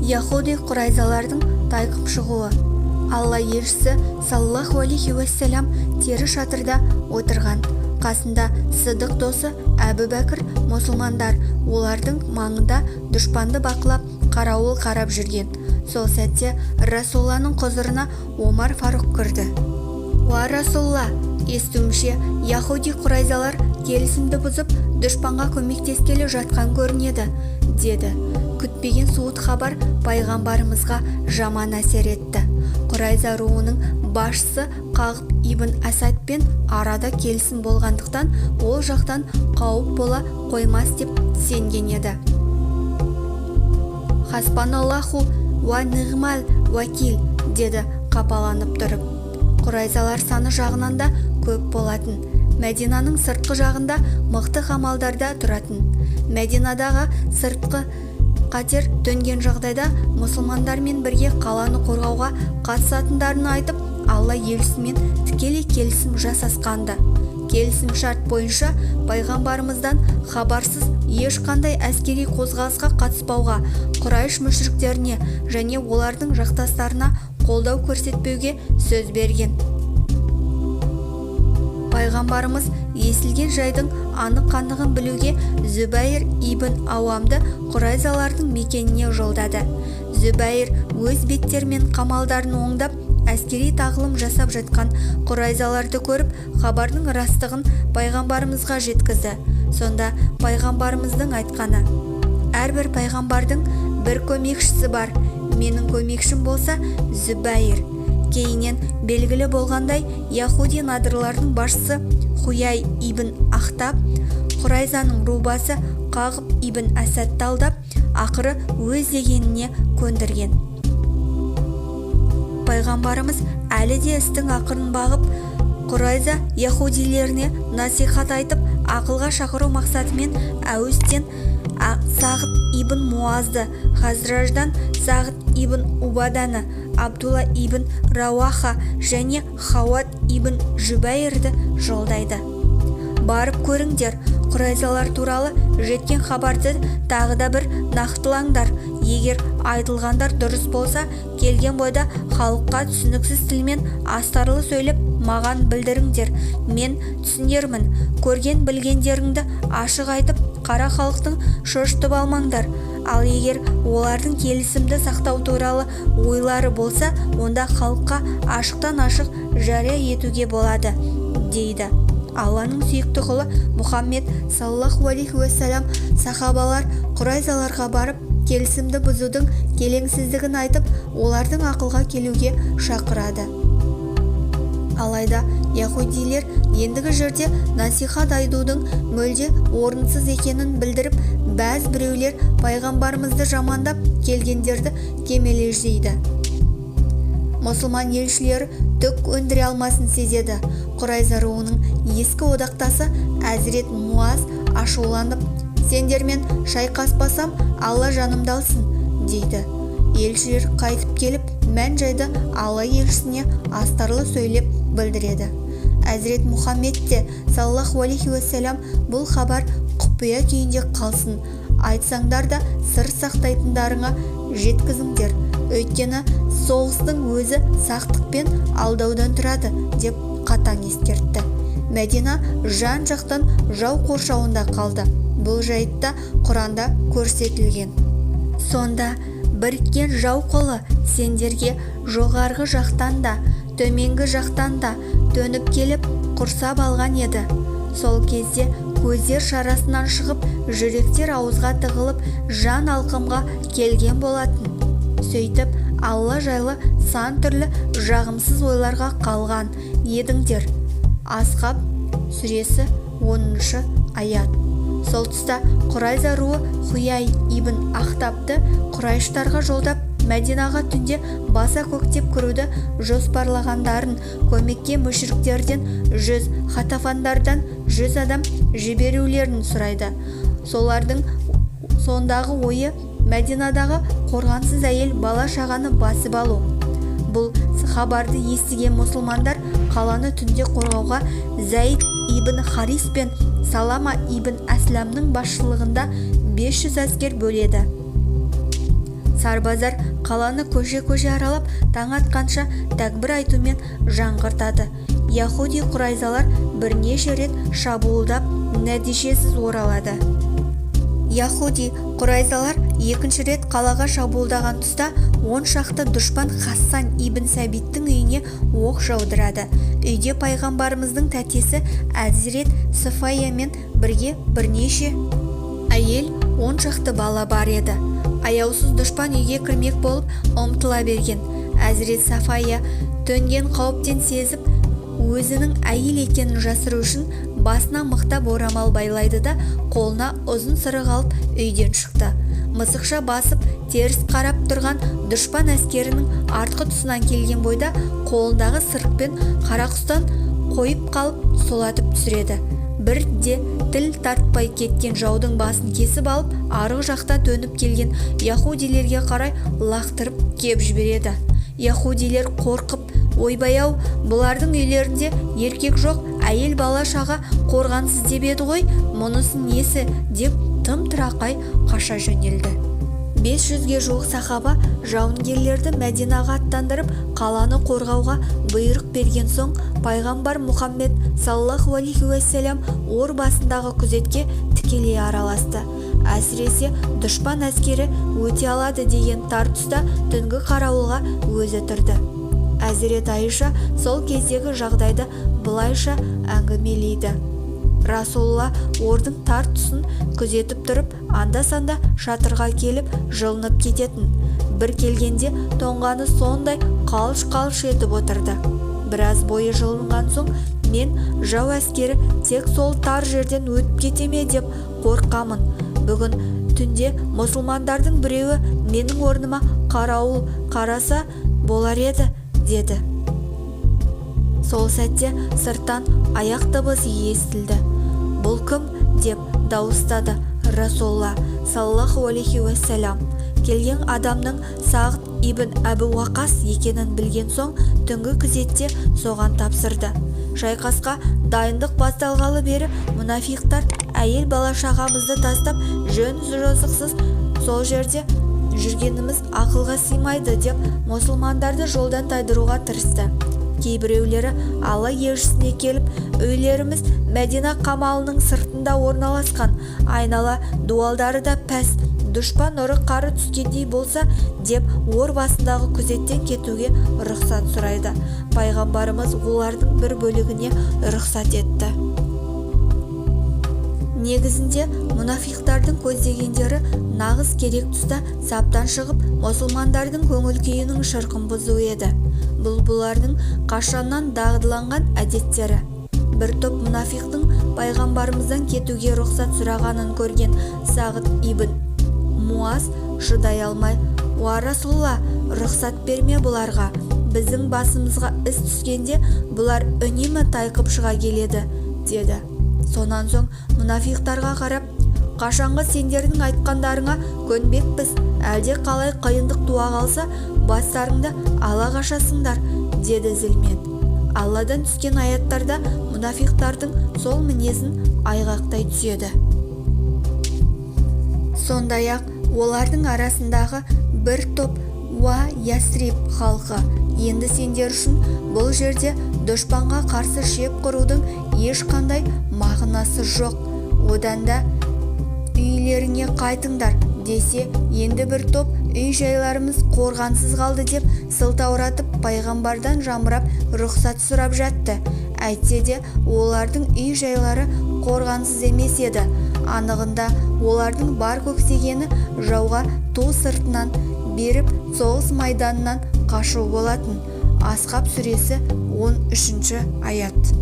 Яхуди Құрайзалардың тайқып шығуы. Алла елшісі саллаллаху алейхи уассалам тері шатырда отырған. Қасында Сыдық досы Әбу Бәкір, мұсылмандар олардың маңында дұшпанды бақылап қарауыл қарап жүрген. Сол сәтте Расулланың құзырына Омар Фаруқ кірді. Уа Расулла, естуімше Яхуди Құрайзалар келісімді бұзып дұшпанға көмектескелі жатқан көрінеді, деді. Күтпеген суыт хабар пайғамбарымызға жаман әсер етті. Құрайза руының басшысы Қағып ибн Асадпен арада келісім болғандықтан ол жақтан қауіп бола қоймас деп сенген еді. Хасбаналлаху ва нигмал уакил, деді қапаланып тұрып. Құрайзалар саны жағынан да көп болатын. Мәдинаның сыртқы жағында мықты қамалдарда тұратын. Мәдинадағы сыртқы қатер төнген жағдайда мұсылмандармен бірге қаланы қорғауға қатысатындарын айтып, Алла елшісімен тікелей келісім жасасқанды. Келісім шарт бойынша пайғамбарымыздан хабарсыз ешқандай әскери қозғалысқа қатыспауға, Құрайш мүшриктеріне және олардың жақтастарына қолдау көрсетпеуге сөз берген. Пайғамбарымыз есілген жайдың анық-қанығын білуге Зүбәйір ибн Ауамды Құрайзалардың мекеніне жолдады. Зүбәйір өз беттермен қамалдарын оңдап, әскери тағылым жасап жатқан Құрайзаларды көріп, хабардың растығын пайғамбарымызға жеткізді. Сонда пайғамбарымыздың айтқаны: әрбір пайғамбардың бір көмекшісі бар, менің көмекшім болса Зүбәйір. Кейінен белгілі болғандай, Яхуди надырлардың басшысы Хуяй ибн Ахтаб Құрайзаның рубасы Қағып ибн Асадты алдап, ақыры өз дегеніне көндірген. Пайғамбарымыз әлі де істің ақырын бағып, Құрайза яхудилеріне насихат айтып, ақылға шақыру мақсатымен Әуістен Сағыт ибн Муазды, Хазраждан Сағыт ибн Убаданы, Абдулла ибн Рауаха және Хауат ибн Зүбәйірді жолдайды. Барып көріңдер, Құрайзалар туралы жеткен хабарды тағы да бір нақтылаңдар. Егер айтылғандар дұрыс болса, келген бойда халыққа түсініксіз тілмен астарлы сөйлеп маған білдіріңдер. Мен түсінермін. Көрген білгендеріңді ашық айтып, қара халықтың шошытып алмаңдар. Ал егер олардың келісімді сақтау туралы ойлары болса, онда халыққа ашықтан ашық жария етуге болады, дейді. Алланың сүйікті құлы Мұхаммед саллаллаху алейхи уассалам сахабалар Құрайзаларға барып, келісімді бұзудың келеңсіздігін айтып, олардың ақылға келуге шақырады. Алайда яхудилер ендігі жерде насихат айтудың мүлде орынсыз екенін білдіріп, бәз біреулер пайғамбарымызды жамандап келгендерді кемележдейді. Мұсылман елшілері түк өндіре алмасын сезеді. Құрайза руының ескі одақтасы Әзірет Муаз ашуланып: сендермен шайқаспасам, Алла жанымды алсын, дейді. Елшілер қайтып келіп, мән-жайды Алла елшісіне астарлы сөйлеп білдіреді. Әзірет Мұхаммед те саллаллаху алейхи уассалам бұл хабар құпия күйінде қалсын. Айтсаңдар да сыр сақтайтындарыңа жеткізіңдер. Өйткені соғыстың өзі сақтықпен алдаудан тұрады, деп қатаң ескертті. Мәдина жан-жақтан жау қоршауында қалды. Бұл жайтта Құранда көрсетілген. Сонда біріккен жау қолы сендерге жоғарғы жақтан да, төменгі жақтан да төніп келіп құрсап алған еді. Сол кезде көздер шарасынан шығып, жүректер ауызға тығылып, жан алқымға келген болатын. Сөйтіп, Алла жайлы сан түрлі жағымсыз ойларға қалған едіңдер. Асхаб сүресі 10-шы аят. Сол тұста Құрайза руы Хуяй ибн Ахтабты Құрайштарға жолдап, Мәдинаға түнде баса көктеп кіруді жоспарлағандарын, көмекке мүшриктерден 100, хатафандардан 100 адам жіберулерін сұрайды. Солардың сондағы ойы Мәдинадағы қорғансыз әйел бала-шағаны басып алу. Бұл хабарды естіген мұсылмандар қаланы түнде қорғауға Зәйд ибн Харис пен Салама ибн Әсламның басшылығында 500 әскер бөледі. сарбаздар қаланы көше-көше аралап таң атқанша тәкбір айтумен жаңғыртады. Яхуди құрайзалар бірнеше рет шабуылдап нәтижесіз оралады. Яхуди құрайзалар екінші рет қалаға шабуылдаған тұста 10 шақты дұшпан Хассан ибн Сәбиттің үйіне оқ жаудырады. Үйде пайғамбарымыздың тәтесі Әзірет Сафаямен бірге бірнеше әйел 10 шақты бала бар еді. Аяусыз дұшпан үйге кірмек болып ұмтыла берген. Әзірет Сафая төнген қауіптен сезіп, өзінің әйел екенін жасыру үшін басына мықтап орамал байлайды да қолына ұзын сырық алып үйден шықты. Мысықша басып теріс қарап тұрған дұшпан әскерінің артқы тұсынан келген бойда қолындағы сырықпен қарақұстан қойып қалып сұлатып түсіреді. Бірде тіл тартпай кеткен жаудың басын кесіп алып, арғы жақта төніп келген яхудилерге қарай лақтырып кеп жібереді. Яхудилер қорқып, ойбай-ау, бұлардың үйлерінде еркек жоқ, әйел бала шаға қорғансыз деп еді ғой, мұнысы несі деп тым-тырақай қаша жөнелді. 500-ге жуық сахаба жауынгерлерді Мәдинаға аттандырып, қаланы қорғауға бұйрық берген соң, пайғамбар Мұхаммед саллаллаху алейхи уассалам ор басындағы күзетке тікелей араласты. Әсіресе дұшпан әскері өте алады деген тар тұста түнгі қарауылға өзі тұрды. Әзірет Айша сол кездегі жағдайды былайша әңгімелейді. Расулла ордың тар тұсын күзетіп тұрып, анда-санда шатырға келіп жылынып кететін. Бір келгенде тоңғаны сондай қалш-қалш етіп отырды. Біраз бойы жылынған соң, мен жау әскері тек сол тар жерден өтіп кете ме деп қорқамын. Бүгін түнде мұсылмандардың біреуі менің орныма қарауыл қараса болар еді, деді. Сол сәтте сырттан аяқ дыбысы естілді. Бұл кім деп дауыстады Расулла саллаллаху алейхи уассалам. Келген адамның Сағд ибн Әбу Уақас екенін білген соң, түнгі күзетте соған тапсырды. Шайқасқа дайындық басталғалы бері мұнафиқтар әйел бала шағамызды тастап, жөн-жосықсыз сол жерде жүргеніміз ақылға сыймайды деп мұсылмандарды жолдан тайдыруға тырысты. Кейбіреулері Алла елшісіне келіп, үйлеріміз Мәдина қамалының сыртында орналасқан, айнала дуалдары да пәс, дұшпан ұры қары түскендей болса деп ор басындағы күзеттен кетуге рұқсат сұрайды. Пайғамбарымыз олардың бір бөлігіне рұқсат етті. Негізінде мұнафиқтардың көздегендері нағыз керек тұста саптан шығып, мұсылмандардың көңіл күйінің шырқын бұзу еді. Бұлардың қашаннан дағдыланған әдеттері. Бір топ мұнафиқтың пайғамбарымыздан кетуге рұқсат сұрағанын көрген Сағд ибн Муаз шыдай алмай, «Уа Расулла, рұқсат берме бұларға. Біздің басымызға іс түскенде бұлар үнемі тайқып шыға келеді», деді. Сонан соң мұнафиқтарға қарап, «Қашанғы сендердің айтқандарыңа көнбекпіз, әлде қалай қиындық туа қалса, бастарыңды ала қашасыңдар», деді зілмен. Алладан түскен аяттарда мұнафиқтардың сол мінезін айғақтай түседі. Сондай-ақ олардың арасындағы бір топ «Уа Ясриб халқы, енді сендер үшін бұл жерде дұшпанға қарсы шеп құрудың ешқандай мағынасы жоқ. Одан да үйлеріңе қайтыңдар», десе, енді бір топ «Үй жайларымыз қорғансыз қалды» деп сылтауратып пайғамбардан жамырап рұқсат сұрап жатты. Әйтсе де олардың үй жайлары қорғансыз емес еді. Анығында олардың бар көксегені жауға ту сыртынан беріп соғыс майданынан қашу болатын. Асхаб сүресі 13 аят.